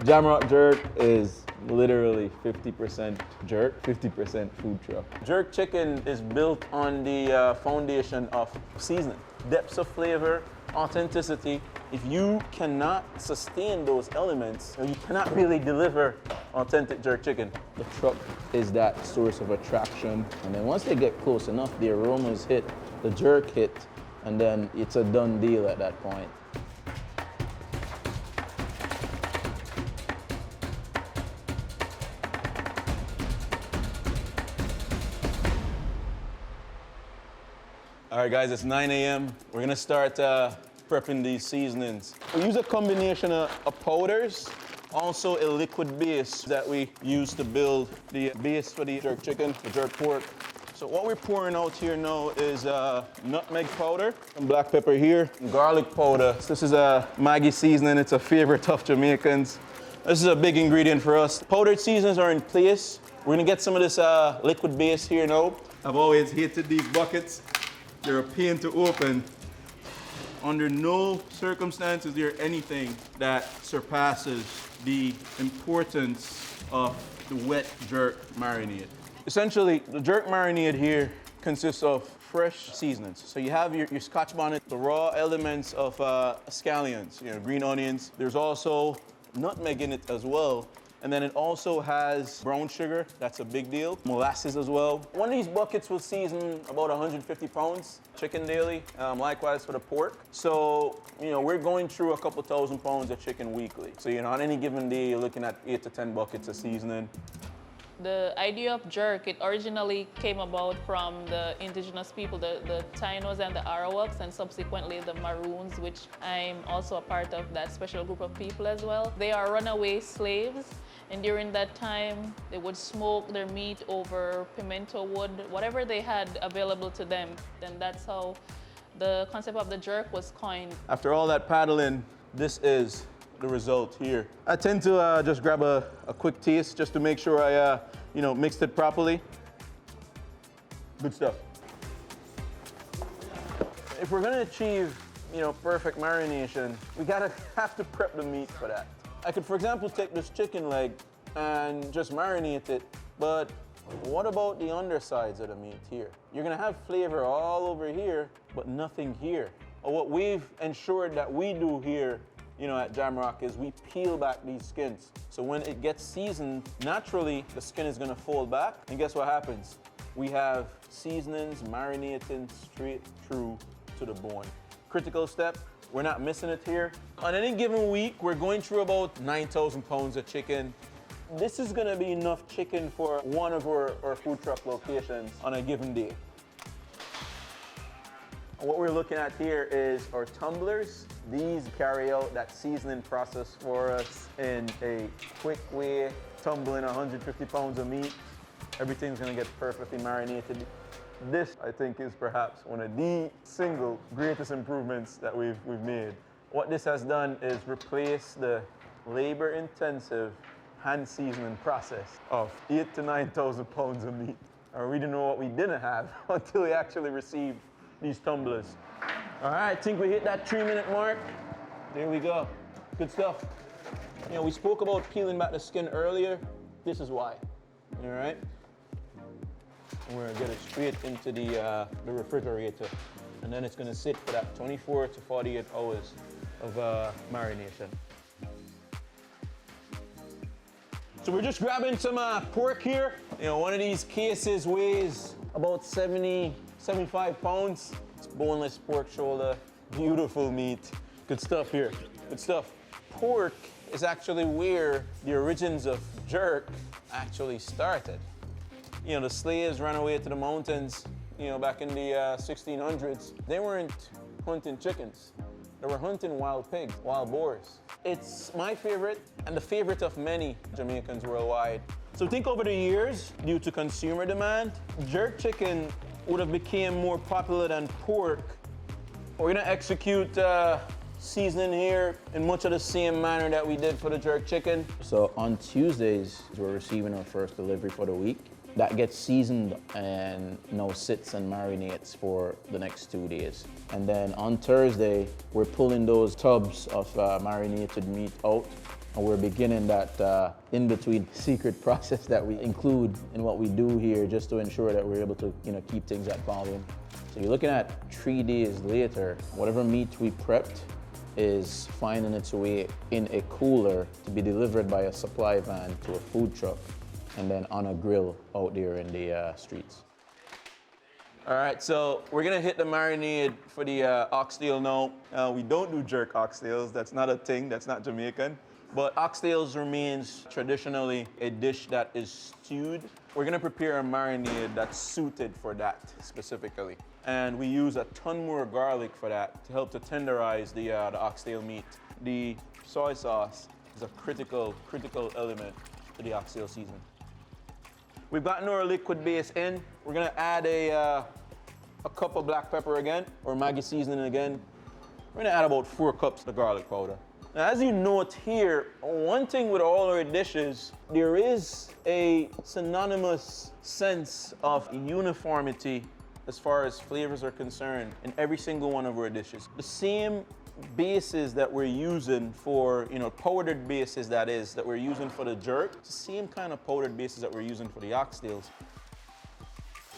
Jamrock Jerk is literally 50% jerk, 50% food truck. Jerk chicken is built on the foundation of seasoning, depths of flavor, authenticity. If you cannot sustain those elements, you cannot really deliver authentic jerk chicken. The truck is that source of attraction. And then once they get close enough, the aromas hit, the jerk hit, and then it's a done deal at that point. All right, guys, it's 9 a.m. We're gonna start prepping these seasonings. We use a combination of powders, also a liquid base that we use to build the base for the jerk chicken, the jerk pork. So what we're pouring out here now is nutmeg powder, and black pepper here, and garlic powder. So this is a Maggi seasoning. It's a favorite of Jamaicans. This is a big ingredient for us. Powdered seasonings are in place. We're gonna get some of this liquid base here now. I've always hated these buckets. They're a pain to open. Under no circumstances is there anything that surpasses the importance of the wet jerk marinade. Essentially, the jerk marinade here consists of fresh seasonings. So you have your Scotch bonnet, the raw elements of scallions, green onions. There's also nutmeg in it as well. And then it also has brown sugar, that's a big deal. Molasses as well. One of these buckets will season about 150 pounds chicken daily, likewise for the pork. So, we're going through a couple thousand pounds of chicken weekly. So, on any given day, you're looking at 8 to 10 buckets of seasoning. The idea of jerk, it originally came about from the indigenous people, the Tainos and the Arawaks, and subsequently the Maroons, which I'm also a part of that special group of people as well. They are runaway slaves, and during that time, they would smoke their meat over pimento wood, whatever they had available to them. And that's how the concept of the jerk was coined. After all that paddling, this is the result here. I tend to just grab a quick taste just to make sure I mixed it properly. Good stuff. If we're gonna achieve perfect marination, we have to prep the meat for that. I could, for example, take this chicken leg and just marinate it, but what about the undersides of the meat here? You're gonna have flavor all over here, but nothing here. What we've ensured that we do here at Jamrock is we peel back these skins. So when it gets seasoned, naturally the skin is gonna fold back, and guess what happens? We have seasonings marinating straight through to the bone. Critical step, we're not missing it here. On any given week, we're going through about 9,000 pounds of chicken. This is gonna be enough chicken for one of our food truck locations on a given day. What we're looking at here is our tumblers. These carry out that seasoning process for us in a quick way, tumbling 150 pounds of meat. Everything's gonna get perfectly marinated. This, I think, is perhaps one of the single greatest improvements that we've made. What this has done is replace the labor-intensive hand seasoning process of 8,000 to 9,000 pounds of meat. We didn't know what we didn't have until we actually received these tumblers. All right, I think we hit that 3-minute mark. There we go. Good stuff. We spoke about peeling back the skin earlier. This is why. All right? And we're gonna get it straight into the refrigerator, and then it's gonna sit for that 24 to 48 hours of marination. So we're just grabbing some pork here. One of these cases weighs about 75 pounds. It's boneless pork shoulder, beautiful meat. Good stuff here, good stuff. Pork is actually where the origins of jerk actually started. The slaves ran away to the mountains, back in the 1600s. They weren't hunting chickens. They were hunting wild pigs, wild boars. It's my favorite and the favorite of many Jamaicans worldwide. So think over the years, due to consumer demand, jerk chicken would have become more popular than pork. We're gonna execute seasoning here in much of the same manner that we did for the jerk chicken. So on Tuesdays, we're receiving our first delivery for the week. That gets seasoned and now sits and marinates for the next 2 days. And then on Thursday, we're pulling those tubs of marinated meat out And we're beginning that in-between secret process that we include in what we do here just to ensure that we're able to keep things at volume. So you're looking at 3 days later, whatever meat we prepped is finding its way in a cooler to be delivered by a supply van to a food truck and then on a grill out there in the streets. All right, so we're gonna hit the marinade for the oxtail now. We don't do jerk oxtails. That's not a thing, that's not Jamaican. But oxtails remains traditionally a dish that is stewed. We're gonna prepare a marinade that's suited for that specifically. And we use a ton more garlic for that to help to tenderize the oxtail meat. The soy sauce is a critical element to the oxtail seasoning. We've gotten our liquid base in. We're gonna add a cup of black pepper again, or Maggi seasoning again. We're gonna add about 4 cups of garlic powder. Now, as you note here, one thing with all our dishes, there is a synonymous sense of uniformity as far as flavors are concerned in every single one of our dishes. The same bases that we're using for, powdered bases that we're using for the jerk, it's the same kind of powdered bases that we're using for the oxtails.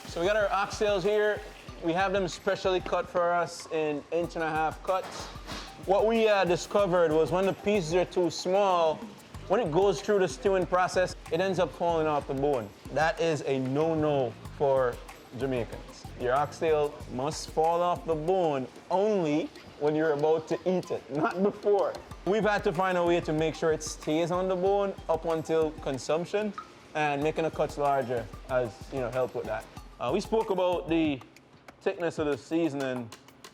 So we got our oxtails here. We have them specially cut for us in 1.5 inch cuts. What we discovered was when the pieces are too small, when it goes through the stewing process, it ends up falling off the bone. That is a no-no for Jamaicans. Your oxtail must fall off the bone only when you're about to eat it, not before. We've had to find a way to make sure it stays on the bone up until consumption, and making the cuts larger has helped with that. We spoke about the thickness of the seasoning.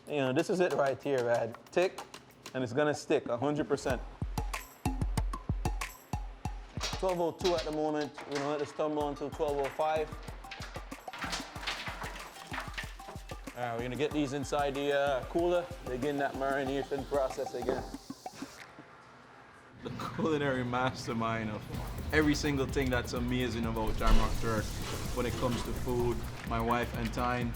This is it right here, man. Thick, and it's gonna stick 100%. 12:02 at the moment. We're gonna let this tumble until 12:05. All right, we're gonna get these inside the cooler, begin that marination process again. The culinary mastermind of every single thing that's amazing about Jamrock Jerk when it comes to food, my wife Anthyne.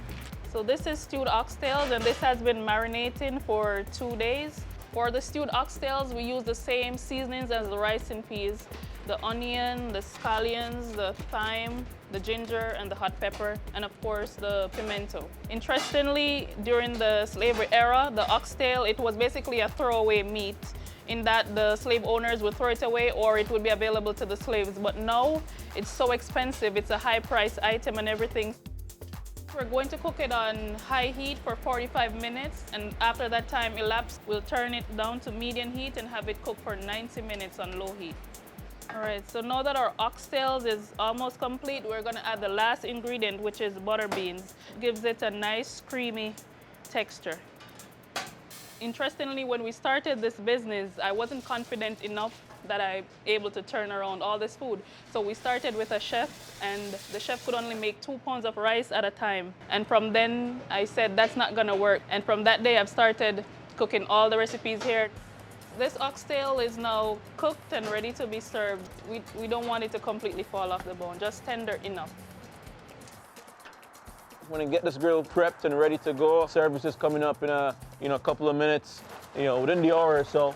So this is stewed oxtails, and this has been marinating for 2 days. For the stewed oxtails, we use the same seasonings as the rice and peas. The onion, the scallions, the thyme, the ginger, and the hot pepper, and of course the pimento. Interestingly, during the slavery era, the oxtail, it was basically a throwaway meat in that the slave owners would throw it away or it would be available to the slaves. But now, it's so expensive, it's a high price item and everything. We're going to cook it on high heat for 45 minutes, and after that time elapsed, we'll turn it down to medium heat and have it cooked for 90 minutes on low heat. All right, so now that our oxtails is almost complete, we're gonna add the last ingredient, which is butter beans. It gives it a nice creamy texture. Interestingly, when we started this business, I wasn't confident enough that I'm able to turn around all this food. So we started with a chef, and the chef could only make 2 pounds of rice at a time. And from then, I said, that's not gonna work. And from that day, I've started cooking all the recipes here. This oxtail is now cooked and ready to be served. We don't want it to completely fall off the bone, just tender enough. When I get this grill prepped and ready to go, service is coming up in a couple of minutes, within the hour or so.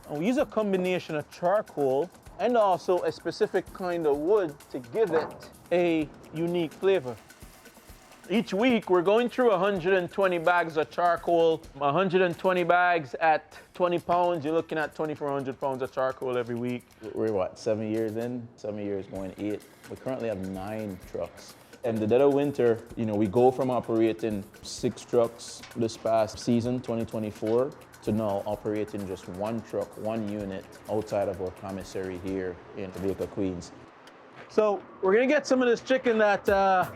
And we use a combination of charcoal and also a specific kind of wood to give it a unique flavor. Each week, we're going through 120 bags of charcoal, 120 bags at 20 pounds. You're looking at 2,400 pounds of charcoal every week. We're 7 years in? 7 years going 8. We currently have 9 trucks. In the dead of winter, we go from operating 6 trucks this past season, 2024, to now operating just 1 truck, 1 unit outside of our commissary here in Jamaica, Queens. So we're gonna get some of this chicken that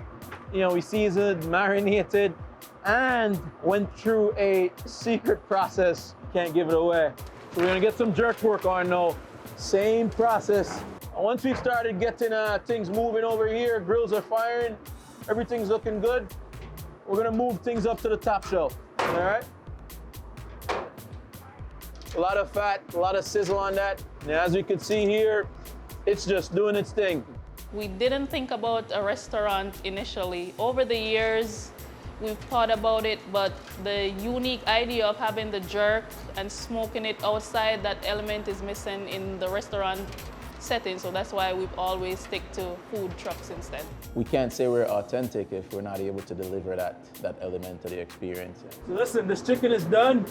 we seasoned, marinated, and went through a secret process. Can't give it away. So we're gonna get some jerk work on now. Same process. Once we started getting things moving over here, grills are firing, everything's looking good, we're gonna move things up to the top shelf, all right? A lot of fat, a lot of sizzle on that. And as you can see here, it's just doing its thing. We didn't think about a restaurant initially. Over the years, we've thought about it, but the unique idea of having the jerk and smoking it outside, that element is missing in the restaurant setting, so that's why we've always stick to food trucks instead. We can't say we're authentic if we're not able to deliver that element to the experience. So listen, this chicken is done,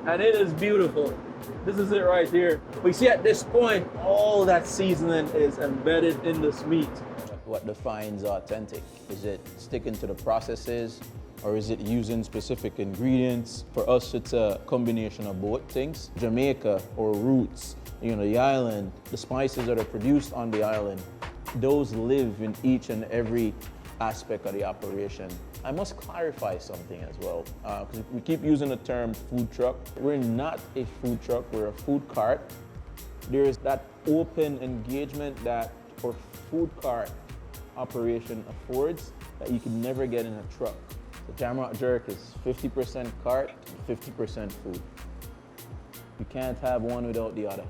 and it is beautiful. This is it right here. We see at this point, all that seasoning is embedded in this meat. What defines authentic? Is it sticking to the processes, or is it using specific ingredients? For us, it's a combination of both things. Jamaica or roots, the island, the spices that are produced on the island, those live in each and every aspect of the operation. I must clarify something as well, because we keep using the term food truck. We're not a food truck, we're a food cart. There's that open engagement that for food cart operation affords that you can never get in a truck. The Jamrock Jerk is 50% cart, 50% food. You can't have one without the other.